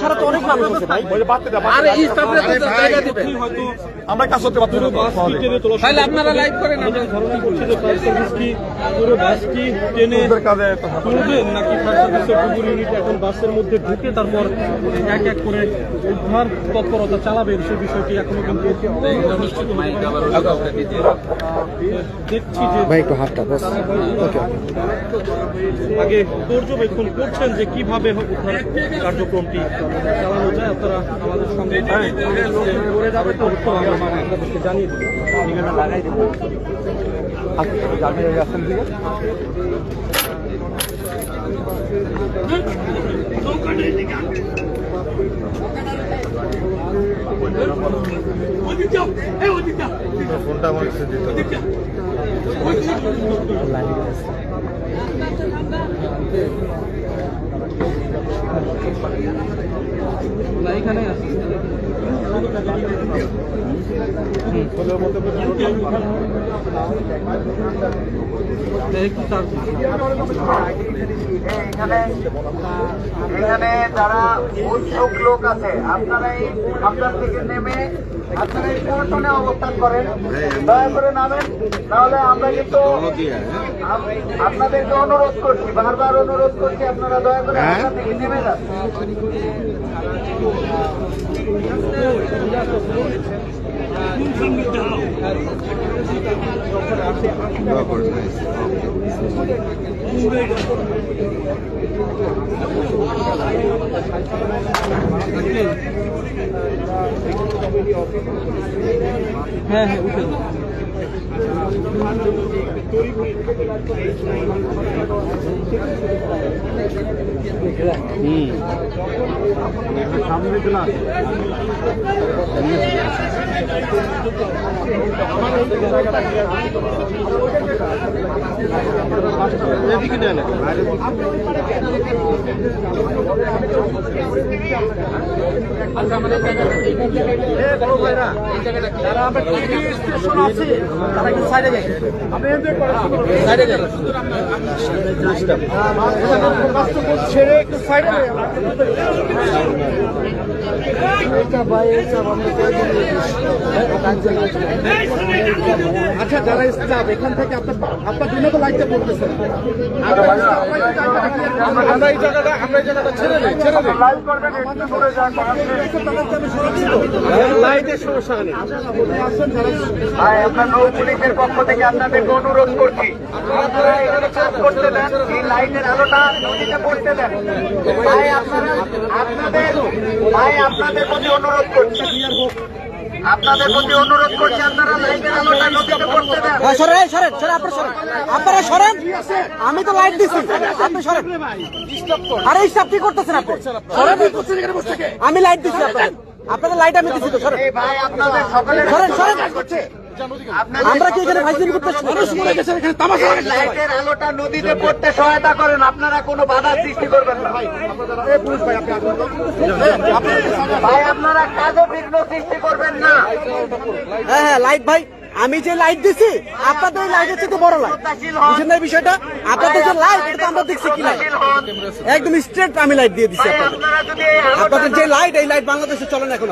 ছাড়া তো অনেক মানুষ আছে ভাই। আরে এই স্টাফরে তো জায়গা দিবেন, হয়তো আমরা কাজ করতে পারবো না। তাহলে আপনারা লাইভ করেন। আমরা ধারণা করছি যে ফায়ার সার্ভিস কি পুরো বাসটি টেনে তুলবেন নাকি ফায়ার সার্ভিসের ডুবুর ইউনিট এখন বাসের মধ্যে ঢুকে তারপর এক এক করে উদ্ধার তৎপরতা চালাবেন, সে বিষয়টি এখনো কিন্তু দেখছি যে ভাই একটু হাতটা বস। আগে পর্যবেক্ষণ করছেন যে কিভাবে উদ্ধার কার্যক্রমটি চালানো যায়। আপনারা আমাদের সঙ্গে করে যাবে তো আপনাদেরকে জানিয়ে দেবো, ঠিকানা লাগাই দেবো। ফোনটা আমার কাছে দিতে হবে। এখানে আছে এখানে যারা উৎসুক লোক আছে আপনারাই আপনার থেকে নেমে আপনারা এই পল্টনে অবস্থান করেন, দয়া করে নামেন, তাহলে আমরা কিন্তু আপনাদেরকে অনুরোধ করছি, বারবার অনুরোধ করছি আপনারা দয়া করে আপনার থেকে নেমে যান। হ্যাঁ হ্যাঁ উঠে সামনে চলে আসে। এদিকে দেয় না যারা আমরা টিভি স্টেশন আছে তারা কিন্তু সাইডে যায়, আপনি সাইডে যায়, ছেড়ে একটু সাইডে আচ্ছা। যারা স্টাফ এখান থেকে আপনার জন্য তো লাইটটা পড়তেছে, আমরা এই জায়গাটা ছেড়ে দেয়, লাইটের সমস্যা নেই। আমরা নৌ পুলিশের পক্ষ থেকে আপনাদেরকে অনুরোধ করছি, আপনারা এখানে কাজ করতে দেন, এই লাইটের আলোটা নদীতে পড়তে দেন। আপনাদের প্রতি অনুরোধ করছি, আপনাদের প্রতি অনুরোধ করছি, আপনারা লাইটের আলোটা নদীতে পড়তে দেন। আপনারা সরেন, আমি তো লাইট দিচ্ছি, আপনি সরেন। আরে স্টাফ কি করতেছেন আপনি? আমি লাইট দিচ্ছি, আপনাদের লাইট আমি দিচ্ছি তো, সরেন। ভাই আপনাদের সকলের আমরা কি এখানে ফাইজিং করতেছি? লাইটের আলোটা নদীতে পড়তে সহায়তা করেন, আপনারা কোনো বাধা সৃষ্টি করবেন না ভাই, আপনারা কাজে বিঘ্ন সৃষ্টি করবেন না। হ্যাঁ হ্যাঁ লাইট ভাই, আমি যে লাইট দিচ্ছি আপনাদের ওই লাইটের চেয়ে বড় লাইট, বুঝছেন না বিষয়টা? আপনাদের যে লাইট এটা তো আমরা দেখছি কি লাইট, একদম স্ট্রেট আমি লাইট দিয়ে দিচ্ছি আপনাদের যে লাইট, এই লাইট বাংলাদেশে চলে না এখন।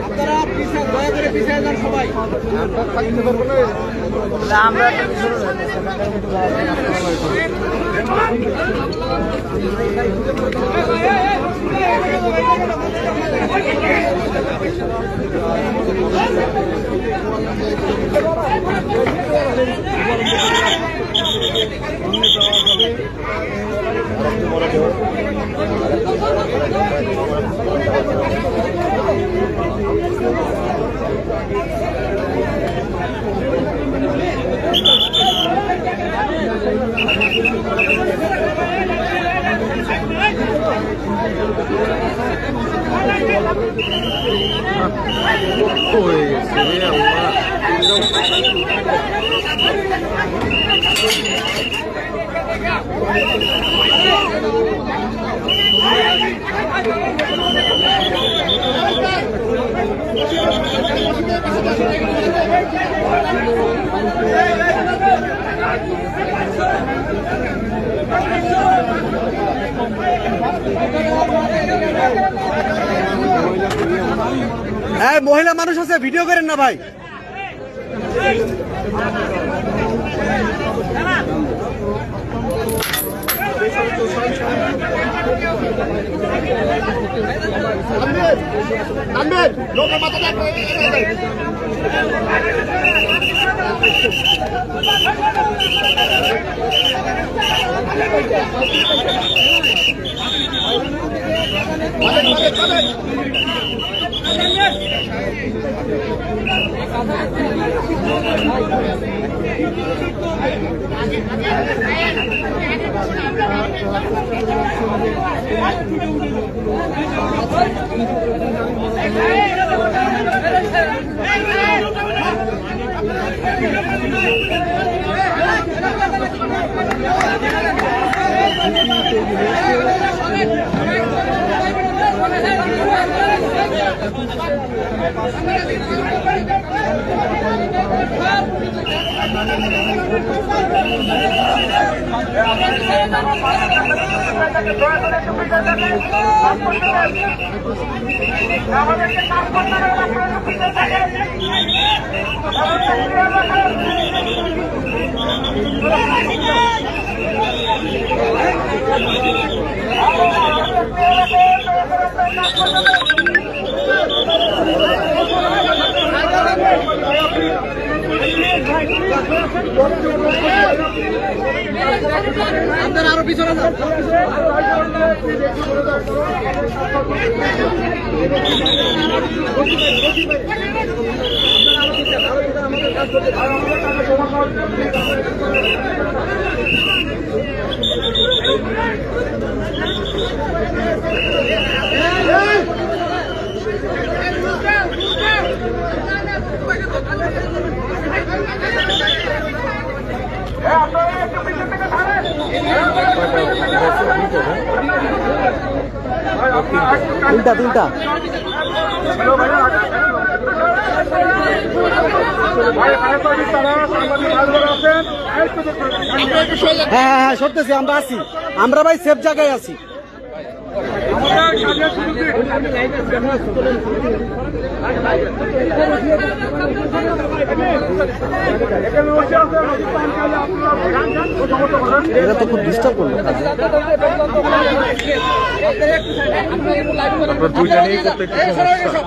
আপনারা দয়া করে পিছিয়ে যান সবাই, আমরা হয়ে গেছে হ্যাঁ, মহিলা মানুষ আছে, ভিডিও করেন না ভাই। আরো পিছনে যান। তিনটা হ্যাঁ, সরতেছি, আমরা আছি, আমরা ভাই সেফ জায়গায় আছি। এটা তো খুব ডিস্টার্ব করলো। দুইটা নিয়ে করতে একটু সমস্যা।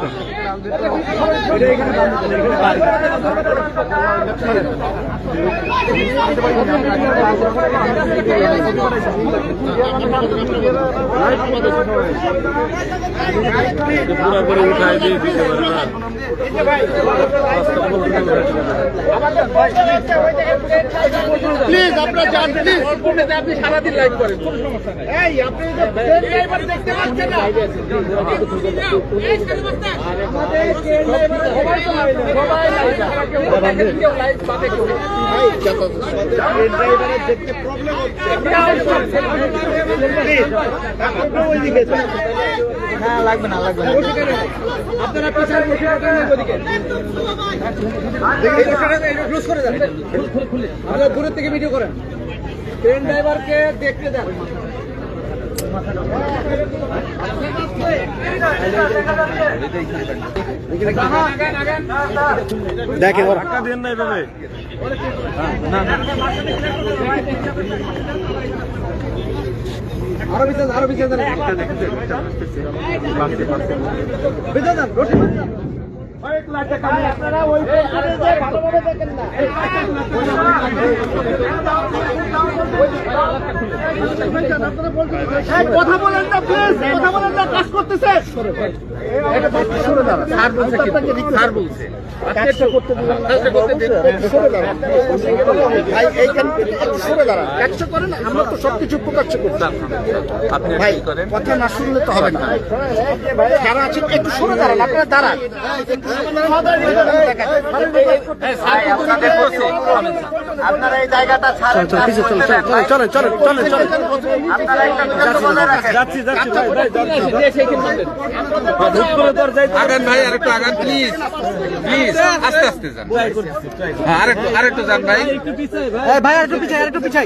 পুরা করে উঠাই দিয়ে দিতে পারে না। প্লিজ আপনারা যান, প্লিজ আপনি সারাদিন লাইভ করেন, কোনো সমস্যা নাই। এই আপনি দেখতে পাচ্ছেন না? হ্যাঁ, লাগবে না, লাগবে না। আপনারা পিছনে বসে থাকেন, ওদিকে ক্লোজ করে দেন, আপনারা দূরের থেকে ভিডিও করেন, ট্রেন ড্রাইভারকে দেখতে দেন। দেখেন টাকা দেন না এভাবে। আরো পিছনে, আরো পিছনে দেন, পিছনে দেন, রশি দেন। আপনারা ওই ভালোভাবে দেখেন না। কথা বলেন না প্লিজ, কথা বলেন না, কাজ করতেছে। আমরা তো সবকিছু প্রকাশ্য করতাম। ভাই কথা না শুনলে তো হবে না। যারা আছেন একটু সরে দাঁড়ান, আপনারা দাঁড়ান। আপনারা এই জায়গাটা ছাড়েন। চলেন চলেন চলেন চলেন চলেন আপনারা একটা দূরত্ব বজায় রাখেন। যাচ্ছি যাচ্ছি ভাই ভাই আগান ভাই, আরেকটু আগান প্লিজ, প্লিজ আস্তে আস্তে যান। হ্যাঁ, আরেকটু যান ভাই, ভাই আরেকটু পিছাই আরেকটু পিছাই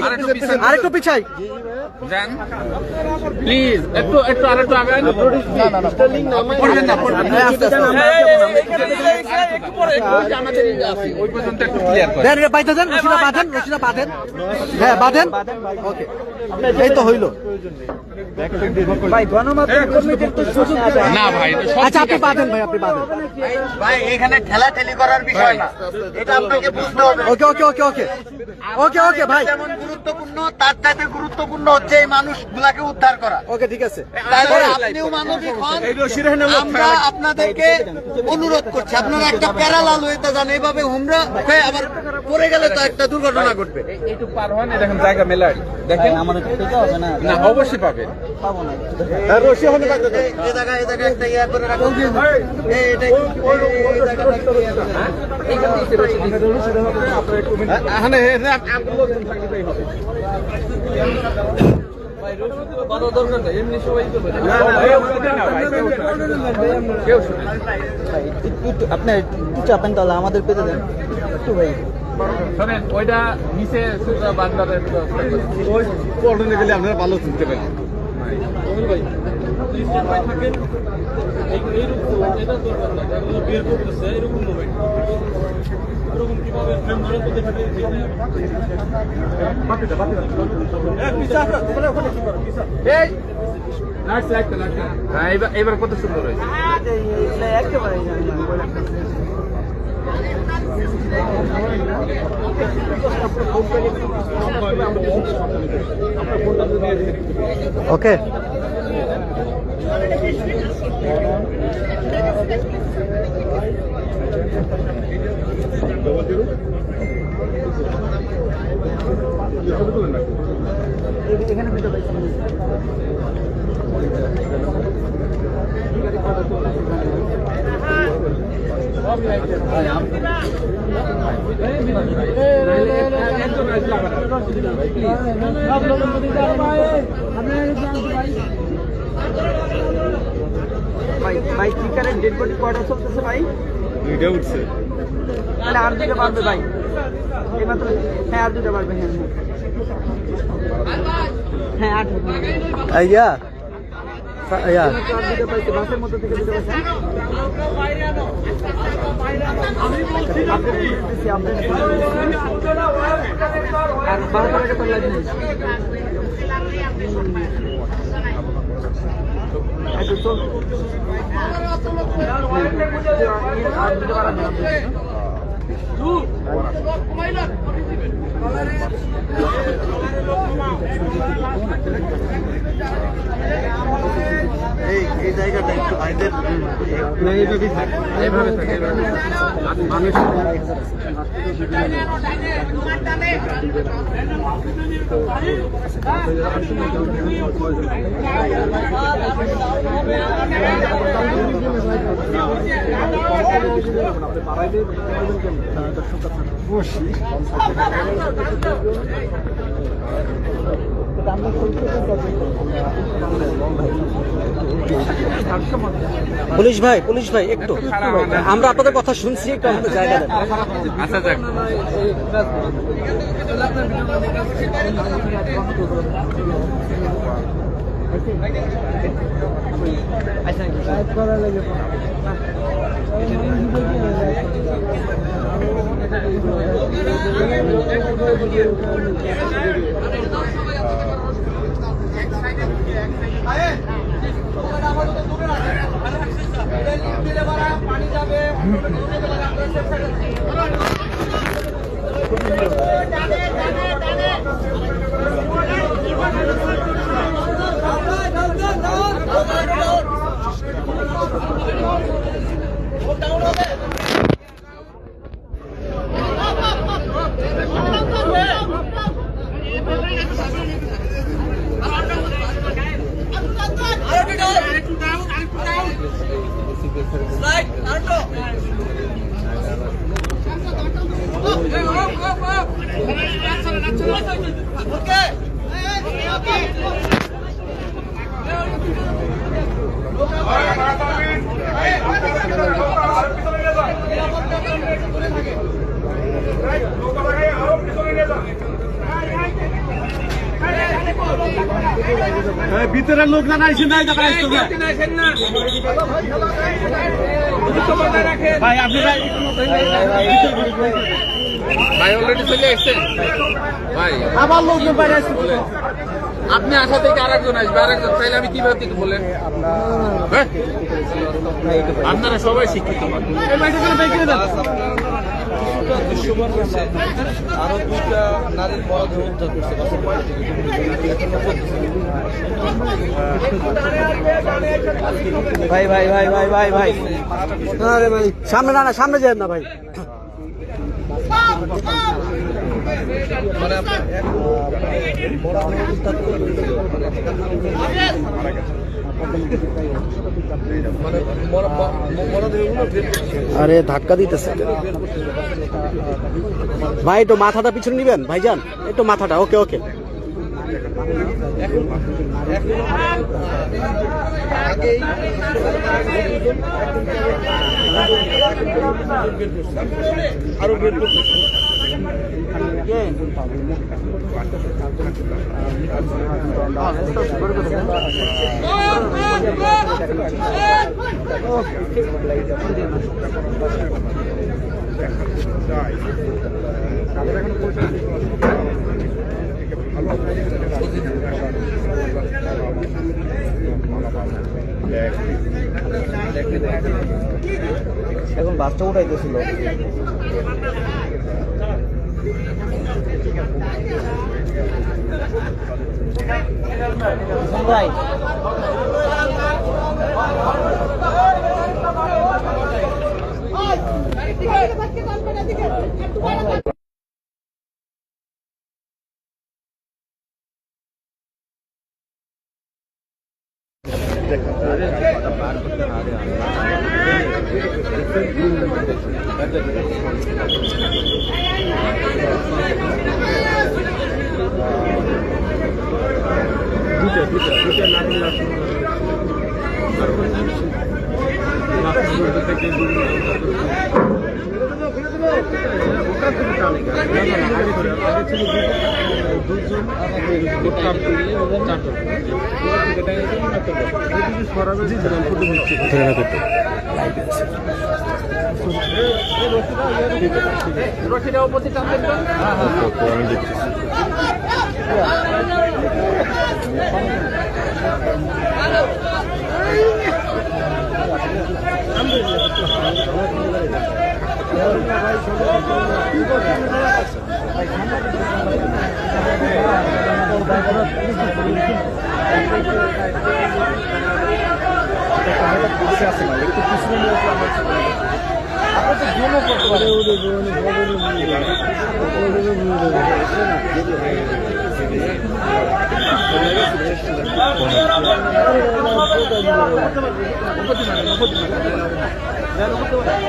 আরেকটু পিছাই যান প্লিজ, একটু আরেকটু আগান। পড়বেন না, পড়বেন না। আস্তে আস্তে ওই পর্যন্ত একটু ক্লিয়ার করেন। দেন বাইতে দেন, রশিদা বাঁধেন, রশিদা বাঁধেন, হ্যাঁ বাঁধেন, ওকে এই তো হইলো। না ভাই, এটা সব আচ্ছা ঠিক আপনি আছে। বাঁধেন ভাই, আপনি বাঁধেন। ভাই এখানে ঠেলাঠেলি করার বিষয় না, এটা আপনাকে বুঝতে হবে। ওকে ওকে ওকে ওকে ওকে ওকে ভাই, যেমন গুরুত্বপূর্ণ তার চাইতে গুরুত্বপূর্ণ হচ্ছে এই মানুষগুলাকে উদ্ধার করা। ওকে ঠিক আছে। তাহলে আপনিও মানবিক হন, আমরা আপনাদেরকে অনুরোধ করছি আপনারা একটা প্যারালাল ওয়েতে যান। এইভাবে হুমরা হয়ে আবার পড়ে গেলে তো একটা দুর্ঘটনা ঘটবে। একটু পার হন, দেখেন জায়গা মেলায়, দেখেন না অবশ্যই পাবেন। এই জায়গায় একটা ইয়া করে রাখুন। এই জায়গাটা একটু ইয়া করে রাখুন। আপনার একটু চাপেন তাহলে আমাদের পেতে দেন একটু ভাই। শোনেন, ওইটা নিচে বান্দারের আপনারা ভালো শুনতে পারেন। এবার কত সুন্দর হয়েছে। ওকে ভাই চিকারের ডেড বডি কয়টা চলতেছে ভাই? দুইটা উঠছে। তাহলে আর দুটো পারবে ভাই, এইমাত্র। হ্যাঁ আর দুটো পারবে, হ্যাঁ হ্যাঁ আট আইয়া আইয়া আর দুটো পাইছে বাসের মধ্যে থেকে দুটো পাইছে। আর 12 টাকা তো লাগবে। আচ্ছা চল, আর দুটো বাড়াবে। এই জায়গাটা একটু ভাইদের এইভাবে থাকে, মানুষ পুলিশ ভাই একটু আমরা আপনাদের কথা শুনছি, একটু আমাদের জায়গা দেন। আচ্ছা যাক। Slide, ভিতরের লোক না আইসেন নাই ভাই আপনি ভাই অলরেডি চলে এসছেন ভাই আবার লোকজন বাইরে আসছে আপনি আসা থেকে আরেকজন আসবে আরেকজন তাইলে আমি কিভাবে দিতে বলেন হ্যাঁ? আপনারা সবাই শিক্ষিত মানুষ। আরো 2টা নারীর মরদেহ উদ্ধার করছে বাসের বাড়ি থেকে ভাই ভাই ভাই ভাই ভাই ভাই আরে ভাই সামনে না সামনে যান না ভাই মানে আপনার আরে ধাক্কা দিতেছে ভাই একটু মাথাটা পিছনে নিবেন ভাইজান একটু মাথাটা ওকে ওকে আরো বের করতে এখন বাসটা উঠাইতেছিল ভাই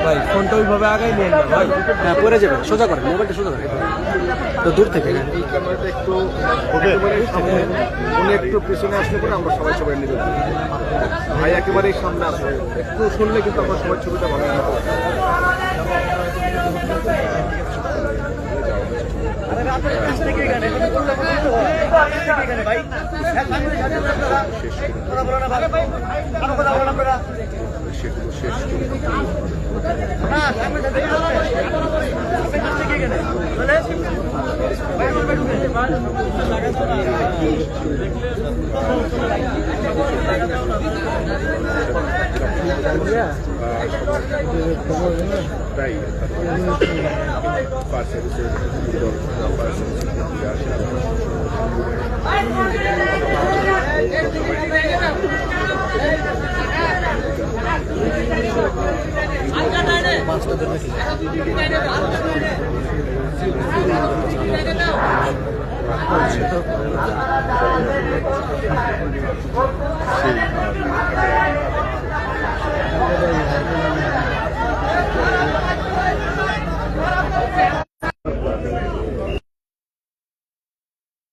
ভাই ফোনটা ওইভাবে আগাই নিয়ে না ভাই হ্যাঁ পরে যাবে সোজা করেন মোবাইলটা সোজা করেন তো দূর থেকে এই ক্যামেরাটা একটু একেবারে সামনে উনি একটু পিছনে আসলে পরে আমরা সবাই সবাই নিতে ভাই একেবারেই সামনে আসে একটু শুনলে কিন্তু আমরা সবাই ছবিটা ভালো